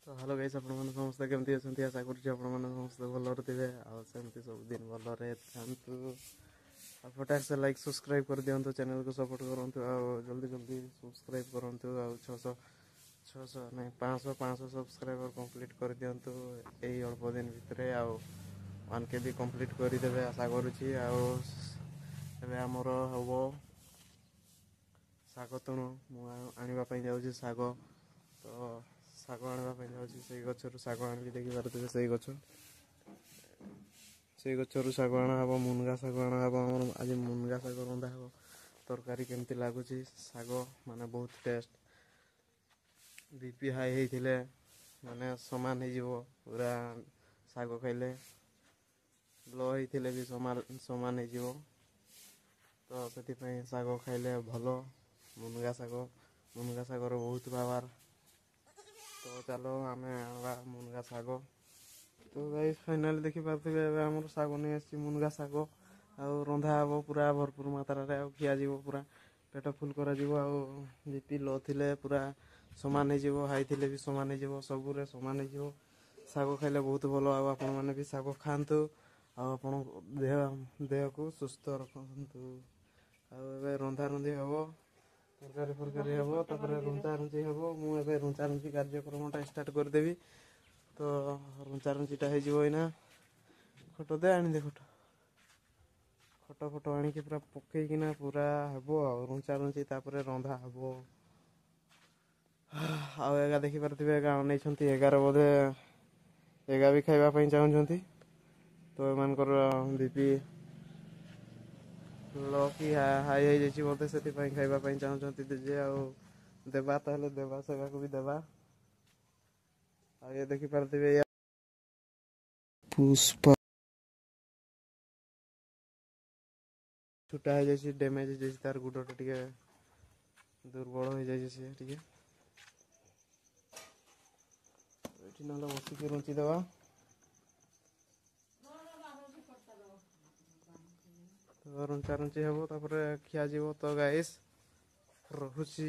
तो hello guys आपण माने समस्त केमती अछंती आशा करूची आपण माने समस्त भलर थिबे आ सेमती सब दिन भलरे थांतु आ फटाक से लाइक सब्सक्राइब कर दियंतु चैनल को सपोर्ट करंतु आ जल्दी जल्दी सब्सक्राइब करंतु आ 600 600 नहीं 500 सब्सक्राइबर कंप्लीट कर दियंतु एई अल्प दिन भितरे आ 1K भी कंप्लीट करि देबे आशा करूची आ एबे हमर हबो ଶାଗ ତୁଣ ମୁଁ ଆଣିବା ପାଇଁ ଯାଉଛି ଶାଗ ତ ଶାଗ ଆଣିବା ପାଇଁ ଯାଉଛି ସେଇ ଗଛରୁ ଶାଗ ଆଣିକି ଦେଖିପାରୁଥିବେ ସେଇ ଗଛରୁ ଶାଗ ଅଣା ହେବ ମୁନଗା ଶାଗ ଅଣା ହେବ ଆମର ଆଜି ମୁନଗା ଶାଗ ରନ୍ଧା ହେବ ତରକାରୀ କେମିତି ଲାଗୁଛି ଶାଗ ମାନେ ବହୁତ ଟେଷ୍ଟ ବିପି ହାଇ ହେଇଥିଲେ ମାନେ ସମାନ ହେଇଯିବ ପୁରା ଶାଗ ଖାଇଲେ लो ହେଇଥିଲେ ବି ସମାନ ହେଇଯିବ ତ ସେଥିପାଇଁ ଶାଗ ଖାଇଲେ ଭଲ मुनगा ଶାଗର ବହୁତ ପାୱାର ତ ଚାଲ ଆମେ ଆଣିବା ମୁନଗା ଶାଗ ତ ଗାଇସ୍ ଫାଇନାଲି ଦେଖିପାରୁଥିବେ ଏବେ ଆମର ଶାଗ ନେଇ ଆସିଛି ମୁନଗା ଶାଗ ଆଉ ରନ୍ଧା ହେବ ପୁରା ଭରପୁର ମାତ୍ରାରେ ଆଉ ଖିଆଯିବ ପୁରା ପେଟ ଫୁଲ କରାଯିବ ଆଉ ବିପି ଲୋ ଥିଲେ ପୁରା ସମାନ ହେଇଯିବ ହାଇ ଥିଲେ ବି ସମାନ ହେଇଯିବ ସବୁରେ ସମାନ ହେଇଯିବ ଶାଗ ଖାଇଲେ ବହୁତ ଭଲ ଆଉ ଆପଣମାନେ ବି ଶାଗ ଖାଆନ୍ତୁ ଆଉ ଆପଣ ଦେହକୁ ସୁସ୍ଥ ରଖନ୍ତୁ ଆଉ ଏବେ ରନ୍ଧାରନ୍ଧି ହେବ ତରକାରୀ ଫରକାରୀ ହେବ ତାପରେ ରୁଞ୍ଚାରୁଞ୍ଚି ହେବ ମୁଁ ଏବେ ରୁଞ୍ଚାରୁଞ୍ଚି କାର୍ଯ୍ୟକ୍ରମଟା ଷ୍ଟାର୍ଟ କରିଦେବି ତ ରୁଞ୍ଚାରୁଞ୍ଚିଟା ହେଇଯିବ ଏଇନା ଖଟ ଦେ ଆଣିଦେ ଖଟ ଆଣିକି ପୁରା ପକେଇକିନା ପୁରା ହେବ ଆଉ ରୁଞ୍ଚାରୁଞ୍ଚି ତାପରେ ରନ୍ଧା ହେବ ଆଉ ଏଗା ଦେଖିପାରୁଥିବେ ଏଗା ଅନେଇଛନ୍ତି ଏଗାର ବୋଧେ ଏଗା ବି ଖାଇବା ପାଇଁ ଚାହୁଁଛନ୍ତି ତ ଏମାନଙ୍କର ବିପି लो कि हाई ହେଇଯାଇଛି ବୋଧେ ସେଥିପାଇଁ ଖାଇବା ପାଇଁ ଚାହୁଁଛନ୍ତି ଯେ ଆଉ ଦେବା ତାହେଲେ ଦେବା ସେଗାକୁ ବି ଦେବା ଆଉ ଏ ଦେଖିପାରୁଥିବେ ପୁଷ୍ପା ଛୋଟା ହେଇଯାଇଛି ଡ୍ୟାମେଜ ହେଇଯାଇଛି ତାର ଗୁଡ଼ଟା ଟିକେ ଦୁର୍ବଳ ହେଇଯାଇଛି ସେ ଟିକେ ଏଠି ନହେଲେ ବସିକି ରୁଞ୍ଚି ଦେବା ରୁଞ୍ଚାରୁଞ୍ଚି ହେବ ତାପରେ ଖିଆଯିବ ତ ଗାଇସ୍ ରହୁଛି।